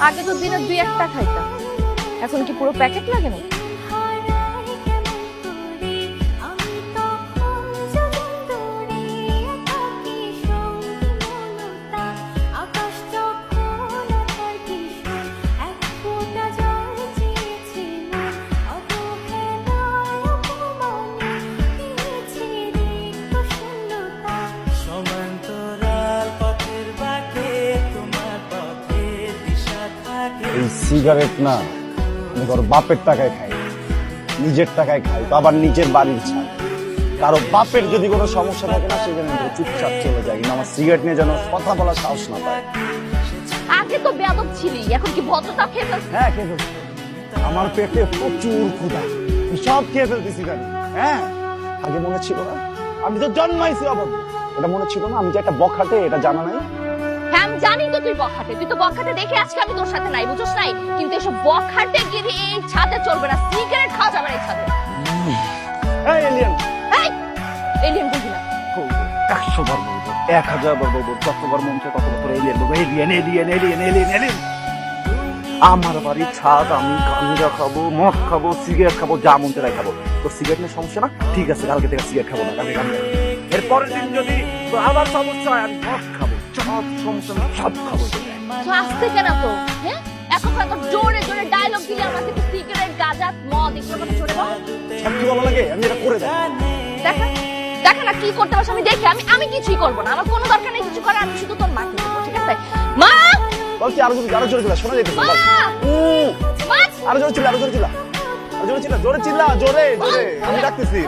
আগে তো দিনে 2-1টা খাইতাম, এখন কি পুরো প্যাকেট লাগে না? এই সিগারেট না আমি কারো বাপের টাকায় খাই, নিজের টাকায় খাই, তো আবার নিজের বাড়ির ছাই। কারো বাপের যদি কোনো সমস্যা থাকে না সেখানে চুপচাপ চলে যায়, কিন্তু আমার সিগারেট নিয়ে যেন কথা বলার সাহস না পায়। আগে তো বেয়াদব ছিলি, এখন কি ভদ্রতা খেয়ে ফেলছিস? হ্যাঁ, খেয়ে ফেলছি। আমার পেটে প্রচুর ক্ষুধা, সব খেয়ে ফেলতেছি জানি। হ্যাঁ, আগে মনে ছিল না আমি তো জন্মাইছি অবদ্ধ, এটা মনে ছিল না আমি যে একটা বখাটে, এটা জানা নাই। হ্যাঁ আমি জানি তো তুই বখাটে, তুই তো বখাটে দেখে আজকে আমি তোর সাথে নাই, বুঝছ নাই? কিন্তু এসব বখাটে গিরি এই ছাদে চলবে না, সিগারেট খাওয়া যাবে না এই ছাদে। এই এলিয়েন, এই এলিয়েন বলবি না। 100 বার বলবো, 1000 বার বলবো, যতবার মন চায় ততবার এলিয়েন বলবো। Alien alien alien alien alien. আমার বাড়ির ছাদ, আমি গাঞ্জা খাবো, মদ খাবো, সিগারেট খাবো, যা মন চায় খাবো। তো সিগারেট নিয়ে সমস্যা না, ঠিক আছে, কালকে থেকে সিগারেট খাবো না, কালকে গাঞ্জা খাবো। এরপরের দিন যদি আবার সমস্যা হয় আমি মদ খাবো, সব সমস্যা না, সব খাবো। তো আসতে কেন তো? হ্যাঁ এখন তো জোরে জোরে ডায়লগ দিলে আমাকে তো সিগারেট গাঁজা মদ এগুলো কথা জোরে বল। সব কি ভালো লাগে, আমি এটা করে দেব। দেখা দেখা না কি করতে পারছ, আমি দেখি। আমি কিছুই করবো না, আমার কোনো দরকার নেই কিছু করার, আমি শুধু তোর মাকে দেবো, ঠিক আছে? মা বলছি আরো জোরে চিল্লা, শোনা যেতেছে। আরো জোরে চিল্লা, আরো জোরে চিল্লা, আরো জোরে চিল্লা, জোরে চিল্লা, জোরে জোরে, আমি ডাকতেছি।